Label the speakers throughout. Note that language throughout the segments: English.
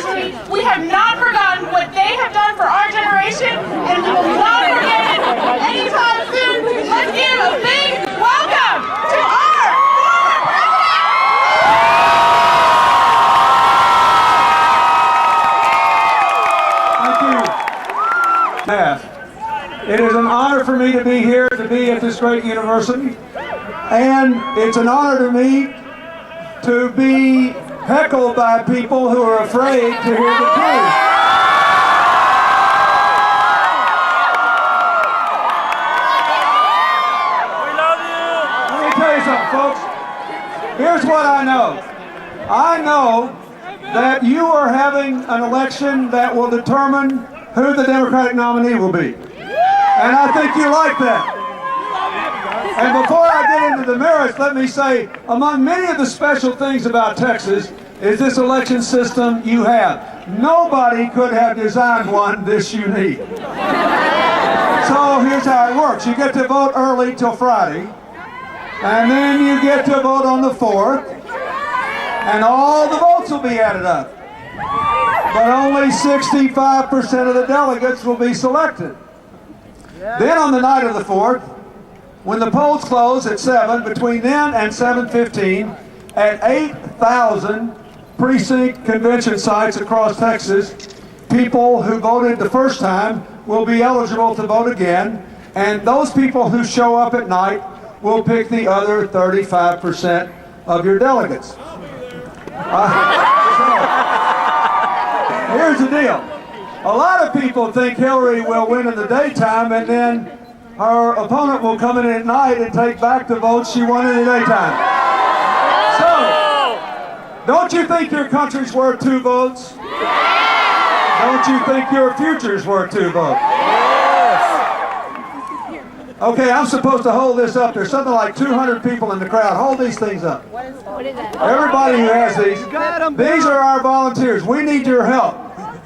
Speaker 1: generation. We have not forgotten what they have done for our generation, and we will not forget it anytime soon. Let's give a big welcome to our former president!
Speaker 2: Thank you. It is an honor for me to be here, to be at this great university, and it's an honor to me to be heckled by people who are afraid to hear the truth.
Speaker 3: We love you!
Speaker 2: Let me tell you something, folks. Here's what I know. I know that you are having an election that will determine who the Democratic nominee will be. And I think you like that. And before I get into the merits, let me say, among many of the special things about Texas is this election system you have. Nobody could have designed one this unique. So here's how it works. You get to vote early till Friday, and then you get to vote on the 4th, and all the votes will be added up. But only 65% of the delegates will be selected. Then on the night of the 4th, when the polls close at 7, between then and 7:15, at 8,000 precinct convention sites across Texas, people who voted the first time will be eligible to vote again, and those people who show up at night will pick the other 35% of your delegates. Here's the deal. A lot of people think Hillary will win in the daytime, and then her opponent will come in at night and take back the votes she won in the daytime. So, don't you think your country's worth 2 votes? Don't you think your future's worth 2 votes? Okay, I'm supposed to hold this up. There's something like 200 people in the crowd. Hold these things up.
Speaker 4: What is that?
Speaker 2: Everybody who has these are our volunteers. We need your help.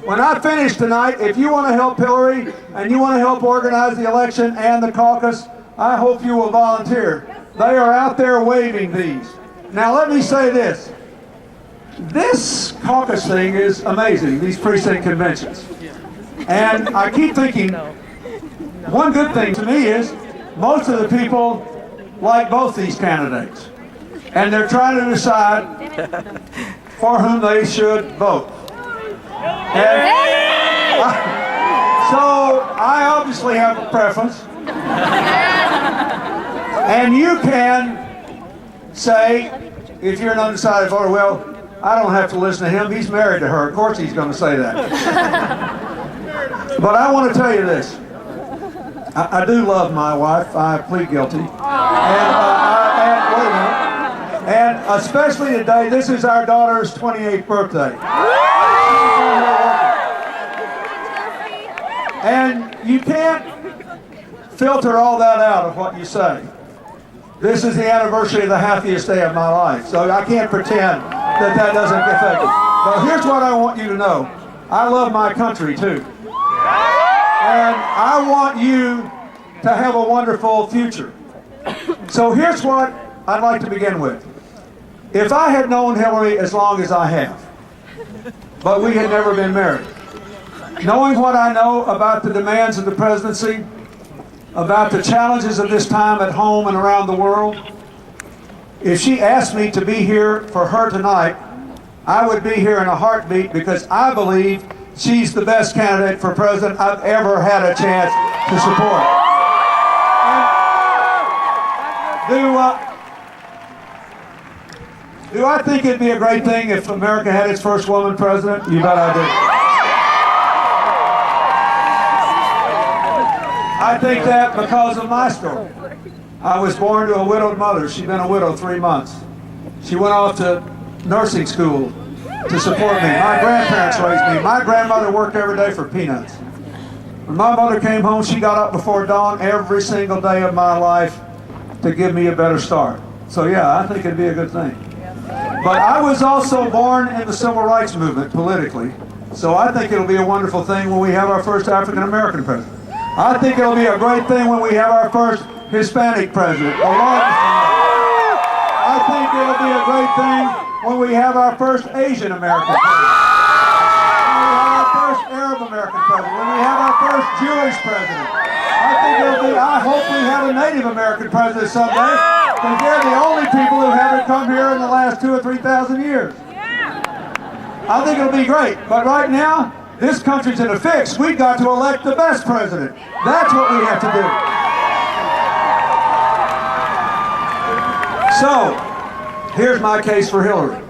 Speaker 2: When I finish tonight, if you want to help Hillary and you want to help organize the election and the caucus, I hope you will volunteer. They are out there waving these. Now let me say this. This caucus thing is amazing, these precinct conventions. And I keep thinking, one good thing to me is most of the people like both these candidates. And they're trying to decide for whom they should vote. And so I obviously have a preference. And you can say, if you're an undecided voter, well, I don't have to listen to him. He's married to her. Of course he's going to say that. But I want to tell you this. I do love my wife. I plead guilty. And wait a minute. And especially today, this is our daughter's 28th birthday. And you can't filter all that out of what you say. This is the anniversary of the happiest day of my life, so I can't pretend that that doesn't affect it. But here's what I want you to know. I love my country too. And I want you to have a wonderful future. So here's what I'd like to begin with. If I had known Hillary as long as I have, but we had never been married, knowing what I know about the demands of the presidency, about the challenges of this time at home and around the world, if she asked me to be here for her tonight, I would be here in a heartbeat because I believe she's the best candidate for president I've ever had a chance to support. Do I think it'd be a great thing if America had its first woman president? You bet I do. I think that because of my story. I was born to a widowed mother. She'd been a widow 3 months. She went off to nursing school to support me. My grandparents raised me. My grandmother worked every day for peanuts. When my mother came home, she got up before dawn every single day of my life to give me a better start. So yeah, I think it'd be a good thing. But I was also born in the civil rights movement politically. So I think it'll be a wonderful thing when we have our first African American president. I think it'll be a great thing when we have our first Hispanic president. I think it'll be a great thing when we have our first Asian American president. Jewish president. I hope we have a Native American president someday, because they're the only people who haven't come here in the last 2,000 or 3,000 years. I think it'll be great, but right now, this country's in a fix. We've got to elect the best president. That's what we have to do. So, here's my case for Hillary.